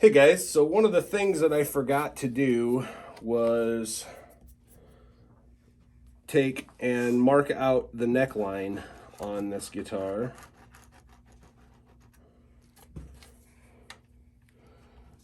Hey guys, so one of the things that I forgot to do was take and mark out the neckline on this guitar.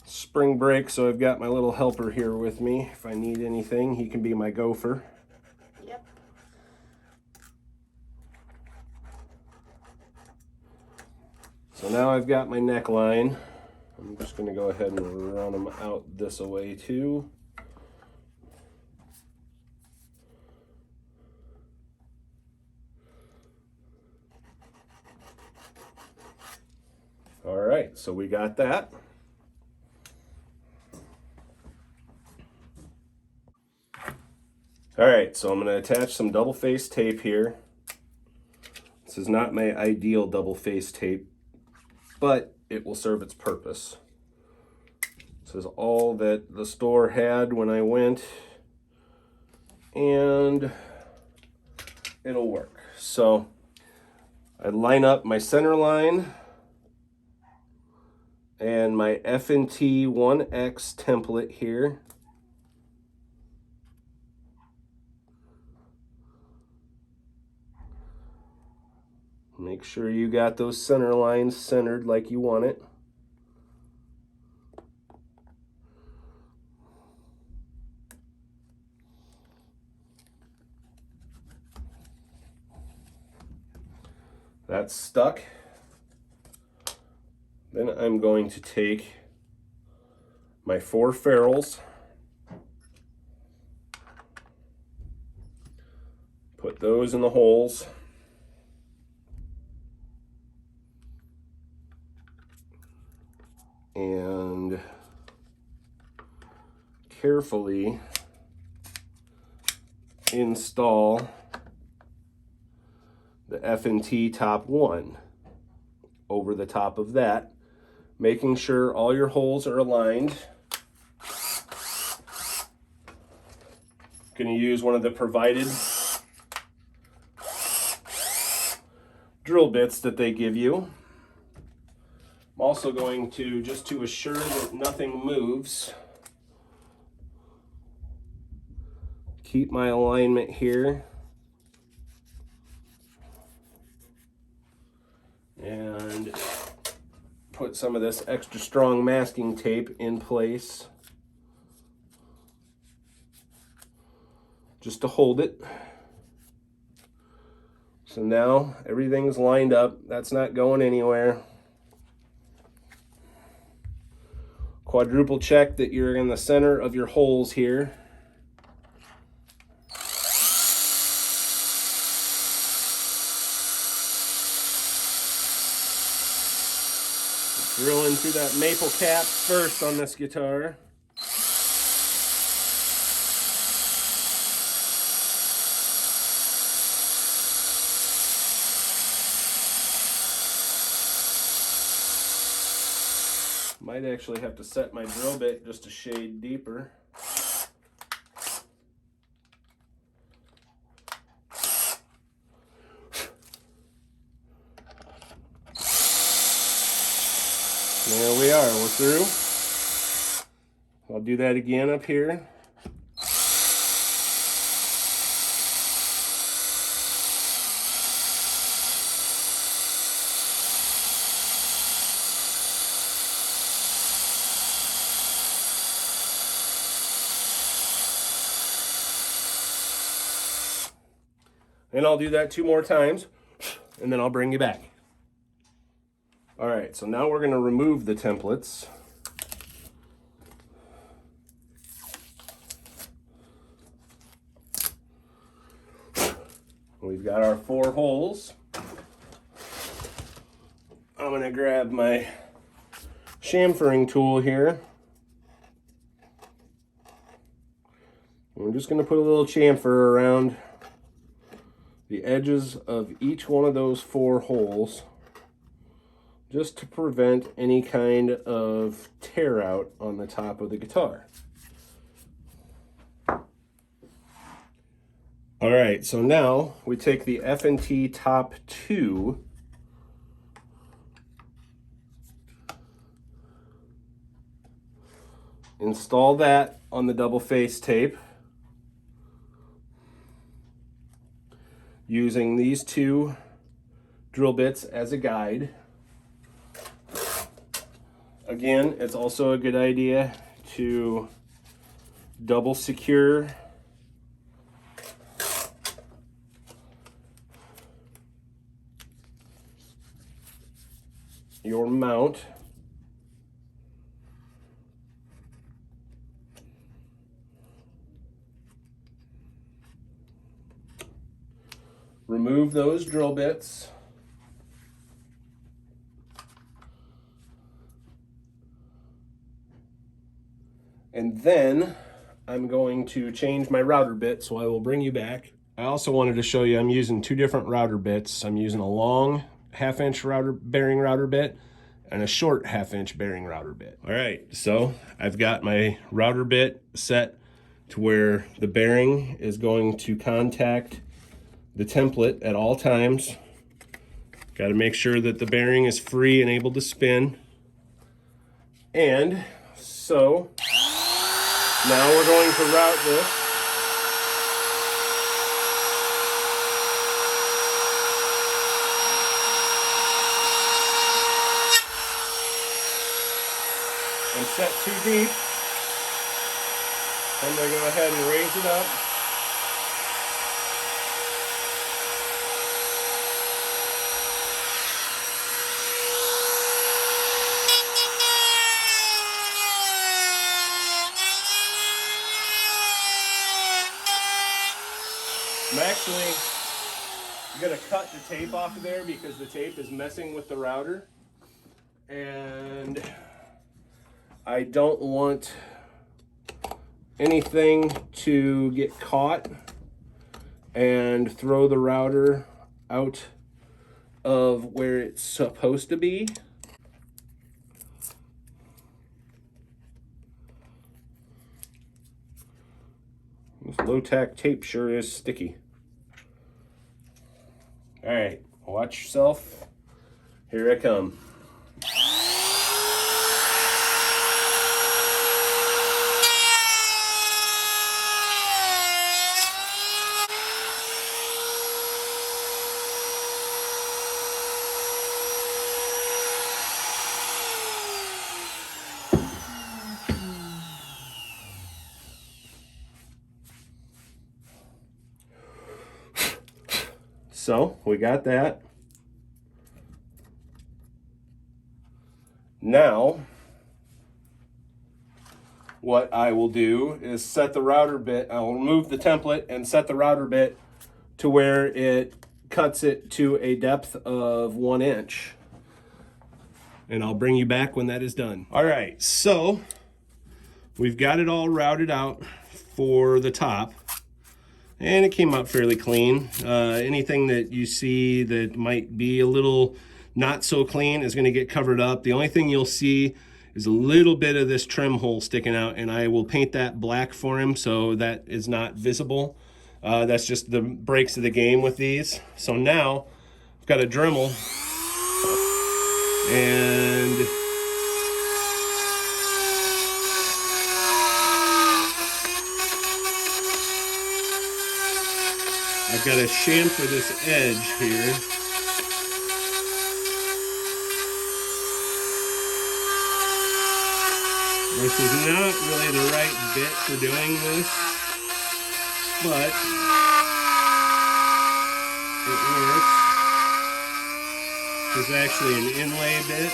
Spring break, so I've got my little helper here with me. If I need anything, he can be my gopher. Yep. So now I've got my neckline. I'm just going to go ahead and run them out this way too. All right, so we got that. All right, so I'm going to attach some double face tape here. This is not my ideal double face tape, but it will serve its purpose. This is all that the store had when I went, and it'll work. So I line up my center line and my F&T 1X template here. Make sure you got those center lines centered like you want it. That's stuck. Then I'm going to take my 4 ferrules, put those in the holes, and carefully install the F&T top 1 over the top of that, making sure all your holes are aligned. Going to use one of the provided drill bits that they give you. I'm also going to, just to assure that nothing moves, keep my alignment here. And put some of this extra strong masking tape in place just to hold it. So now everything's lined up. That's not going anywhere. Quadruple check that you're in the center of your holes here. Drilling through that maple cap first on this guitar. Might actually have to set my drill bit just a shade deeper. There we are, we're through. I'll do that again up here. And I'll do that 2 more times, and then I'll bring you back. All right, so now we're going to remove the templates. We've got our 4 holes. I'm going to grab my chamfering tool here. We're just going to put a little chamfer around the edges of each one of those 4 holes, just to prevent any kind of tear out on the top of the guitar. All right, so now we take the F&T top 2, install that on the double face tape using these 2 drill bits as a guide. Again, it's also a good idea to double secure your mount. Remove those drill bits. And then I'm going to change my router bit, so I will bring you back. I also wanted to show you I'm using 2 different router bits. I'm using a long 1/2-inch bearing router bit and a short 1/2-inch bearing router bit. All right, so I've got my router bit set to where the bearing is going to contact the template at all times. Got to make sure that the bearing is free and able to spin. And so now we're going to route this. And set too deep. I'm going to go ahead and raise it up. I'm actually going to cut the tape off of there because the tape is messing with the router. And I don't want anything to get caught and throw the router out of where it's supposed to be. This low-tack tape sure is sticky. All right, watch yourself. Here I come. So we got that. Now, what I will do is set the router bit. I'll remove the template and set the router bit to where it cuts it to a depth of 1 inch. And I'll bring you back when that is done. All right, so we've got it all routed out for the top. And it came out fairly clean. Anything that you see that might be a little not so clean is going to get covered up. The only thing you'll see is a little bit of this trim hole sticking out, and I will paint that black for him so that is not visible. That's just the breaks of the game with these. So now I've got a Dremel, and I've got to chamfer this edge here. This is not really the right bit for doing this, but it works. There's actually an inlay bit.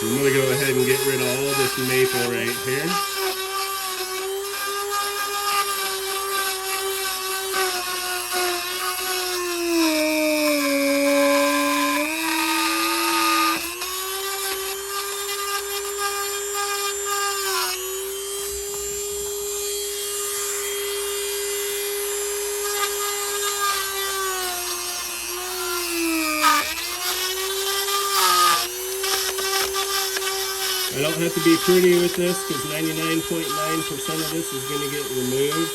I'm going to go ahead and get rid of all this maple right here. I don't have to be pretty with this because 99.9% of this is going to get removed.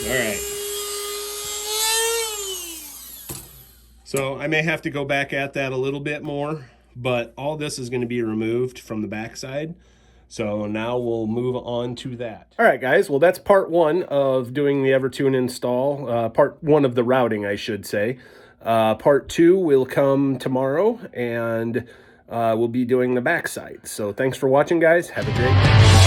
All right. So I may have to go back at that a little bit more, but all this is going to be removed from the backside. So now we'll move on to that. All right, guys. Well, that's part one of doing the EverTune install. Part one of the routing, I should say. Part two will come tomorrow, and we'll be doing the backside. So thanks for watching, guys. Have a great day.